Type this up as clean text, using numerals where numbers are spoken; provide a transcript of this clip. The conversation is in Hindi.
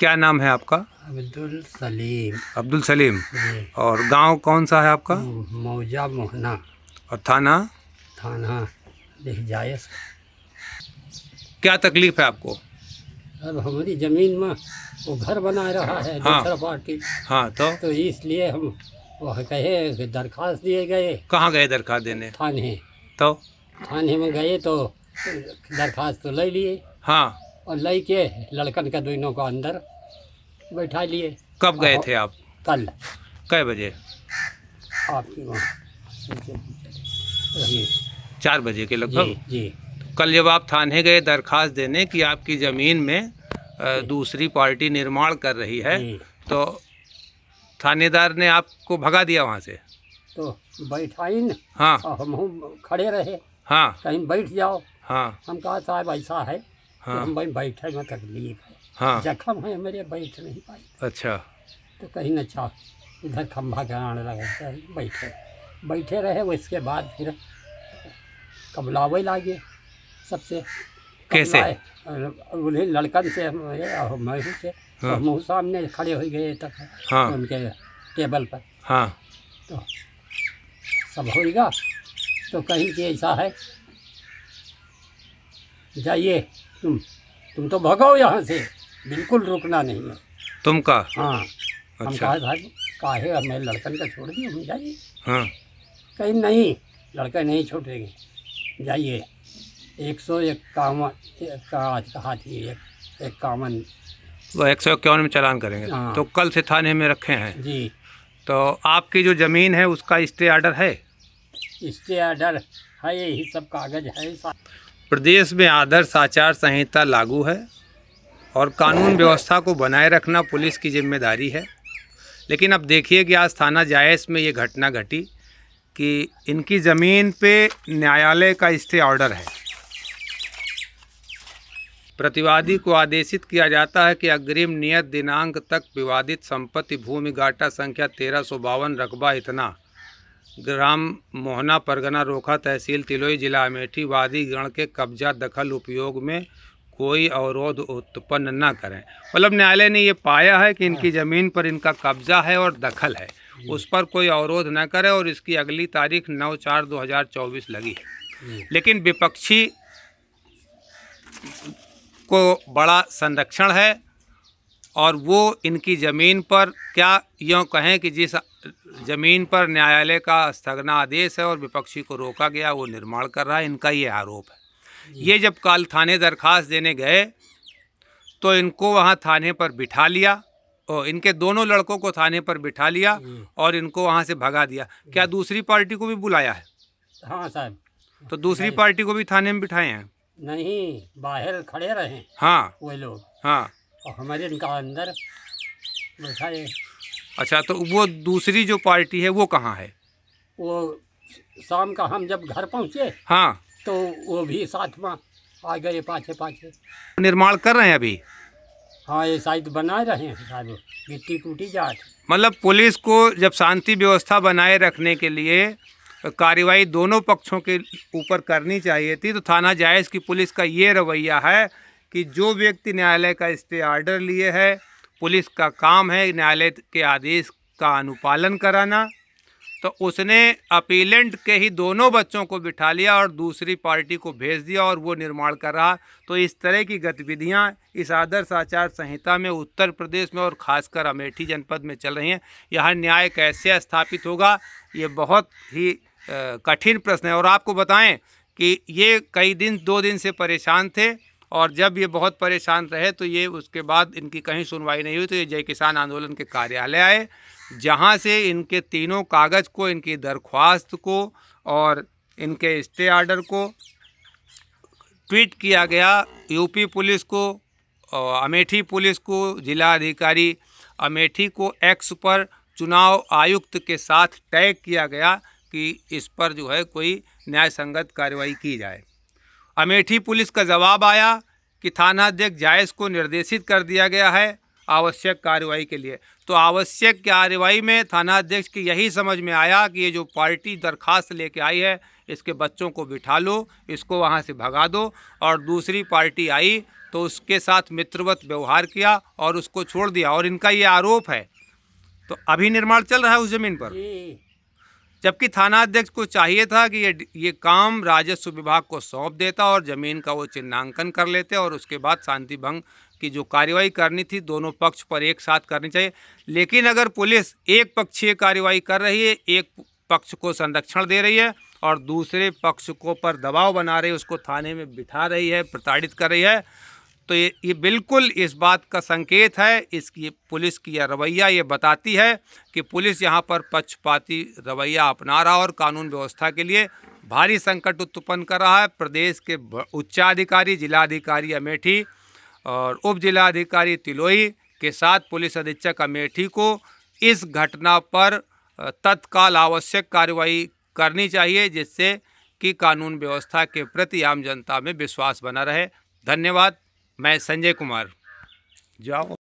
क्या नाम है आपका? अब्दुल सलीम। अब्दुल सलीम। जी। और गांव कौन सा है आपका? मौजा मोहना। और थाना? थाना जायस। क्या तकलीफ है आपको? अब हमारी ज़मीन में वो घर बना रहा है हाँ। दूसरा पार्टी। हाँ तो इसलिए हम वह कहे कि दरख्वास्त दिए गए कहाँ गए दरखास्त देने? थाने। तो थाने में गए तो दरख्वास्त तो ले लिए हाँ, और ले के लड़कन का दोनों को अंदर बैठा लिए। कब गए थे आप? कल। कै बजे? आपकी वहाँ जी 4 बजे के जी लगभग। जी। कल जब आप थाने गए दरखास्त देने कि आपकी ज़मीन में दूसरी पार्टी निर्माण कर रही है, जी। तो थानेदार ने आपको भगा दिया वहाँ से? तो बैठाई न। हाँ और हम खड़े रहे, हाँ कहीं बैठ जाओ। हाँ हम कहा साहब ऐसा है कि हाँ हम भाई बैठे में तकलीफ है, हाँ। जख्म है मेरे, बैठ नहीं पाई। अच्छा। तो कहीं न अच्छा इधर खंभा के आने लगा, बैठे रहे। उसके बाद फिर कबलावे लागे सबसे। कैसे? उन्हें लड़कन से महू से हाँ। मुँह सामने खड़े हो गए तक हाँ उनके टेबल पर। हाँ तो सब होएगा तो कहीं कि ऐसा है, जाइए तुम तो भगाओ यहाँ से, बिल्कुल रुकना नहीं है। तुमका? हाँ। हम अच्छा। कहा साहब काहे हमें लड़कन का छोड़ दिए, हम जाइए। हाँ कहीं नहीं, लड़के नहीं छोड़ेंगे, जाइए। 151 का आज कहा थी, 51। वो 151 में चालान करेंगे। हाँ। तो कल से थाने में रखे हैं। जी। तो आपकी जो ज़मीन है उसका स्टे ऑर्डर है? स्टे ऑर्डर है, यही सब कागज है। प्रदेश में आदर्श आचार संहिता लागू है और कानून व्यवस्था को बनाए रखना पुलिस की जिम्मेदारी है। लेकिन अब देखिए कि आज थाना जायस में ये घटना घटी कि इनकी ज़मीन पे न्यायालय का स्टे ऑर्डर है। प्रतिवादी को आदेशित किया जाता है कि अग्रिम नियत दिनांक तक विवादित संपत्ति भूमि गाटा संख्या 1352 रकबा इतना, ग्राम मोहना, परगना रोखा, तहसील तिलोई, जिला अमेठी, वादी गण के कब्जा दखल उपयोग में कोई अवरोध उत्पन्न न करें। मतलब न्यायालय ने ये पाया है कि इनकी ज़मीन पर इनका कब्जा है और दखल है, उस पर कोई अवरोध न करे और इसकी अगली तारीख 9/4/2024 लगी है। लेकिन विपक्षी को बड़ा संरक्षण है और वो इनकी ज़मीन पर क्या यूँ कहें कि जिस ज़मीन पर न्यायालय का स्थगनादेश है और विपक्षी को रोका गया वो निर्माण कर रहा है, इनका ये आरोप है। ये जब कल थाने दरखास्त देने गए तो इनको वहाँ थाने पर बिठा लिया और इनके दोनों लड़कों को थाने पर बिठा लिया और इनको वहाँ से भगा दिया। क्या दूसरी पार्टी को भी बुलाया है? हाँ साहब। तो दूसरी पार्टी को भी थाने में बिठाए हैं? नहीं, बाहर खड़े रहे हाँ वो लोग। हाँ। और हमारे इनका अंदर बैठाए। अच्छा, तो वो दूसरी जो पार्टी है वो कहाँ है? वो शाम का हम जब घर पहुँचे हाँ, तो वो भी साथ में आ गए, पाछे पाछे। निर्माण कर रहे हैं अभी? हाँ, ये शायद बना रहे हैं साहब, गिट्टी टूटी जाट। मतलब पुलिस को जब शांति व्यवस्था बनाए रखने के लिए कार्रवाई दोनों पक्षों के ऊपर करनी चाहिए थी, तो थाना जायस की पुलिस का ये रवैया है कि जो व्यक्ति न्यायालय का स्टे ऑर्डर लिए है, पुलिस का काम है न्यायालय के आदेश का अनुपालन कराना, तो उसने अपीलेंट के ही दोनों बच्चों को बिठा लिया और दूसरी पार्टी को भेज दिया और वो निर्माण कर रहा। तो इस तरह की गतिविधियां इस आदर्श आचार संहिता में उत्तर प्रदेश में और ख़ासकर अमेठी जनपद में चल रही हैं। यहाँ न्याय कैसे स्थापित होगा, ये बहुत ही कठिन प्रश्न है। और आपको बताएं कि ये कई दिन 2 दिन से परेशान थे और जब ये बहुत परेशान रहे तो ये उसके बाद इनकी कहीं सुनवाई नहीं हुई, तो ये जय किसान आंदोलन के कार्यालय आए, जहां से इनके तीनों कागज़ को, इनकी दरख्वास्त को और इनके स्टे ऑर्डर को ट्वीट किया गया यूपी पुलिस को, अमेठी पुलिस को, जिला अधिकारी अमेठी को एक्स पर चुनाव आयुक्त के साथ टैग किया गया कि इस पर जो है कोई न्याय संगत कार्रवाई की जाए। अमेठी पुलिस का जवाब आया कि थानाध्यक्ष जायस को निर्देशित कर दिया गया है आवश्यक कार्रवाई के लिए। तो आवश्यक कार्रवाई में थानाध्यक्ष की यही समझ में आया कि ये जो पार्टी दरखास्त लेके आई है, इसके बच्चों को बिठा लो, इसको वहाँ से भगा दो। और दूसरी पार्टी आई तो उसके साथ मित्रवत व्यवहार किया और उसको छोड़ दिया। और इनका ये आरोप है, तो अभी निर्माण चल रहा है उस ज़मीन पर, जी जबकि थाना अध्यक्ष को चाहिए था कि ये काम राजस्व विभाग को सौंप देता और ज़मीन का वो चिन्हांकन कर लेते और उसके बाद शांति भंग की जो कार्रवाई करनी थी दोनों पक्ष पर एक साथ करनी चाहिए। लेकिन अगर पुलिस एक पक्षीय कार्रवाई कर रही है, एक पक्ष को संरक्षण दे रही है और दूसरे पक्ष को पर दबाव बना रही है, उसको थाने में बिठा रही है, प्रताड़ित कर रही है, तो ये बिल्कुल इस बात का संकेत है, इसकी पुलिस की यह रवैया ये बताती है कि पुलिस यहाँ पर पक्षपाती रवैया अपना रहा और कानून व्यवस्था के लिए भारी संकट उत्पन्न कर रहा है। प्रदेश के उच्चाधिकारी, जिलाधिकारी अमेठी और उप जिलाधिकारी तिलोई के साथ पुलिस अधीक्षक अमेठी को इस घटना पर तत्काल आवश्यक कार्रवाई करनी चाहिए, जिससे कि कानून व्यवस्था के प्रति आम जनता में विश्वास बना रहे। धन्यवाद। मैं संजय कुमार। जाओ।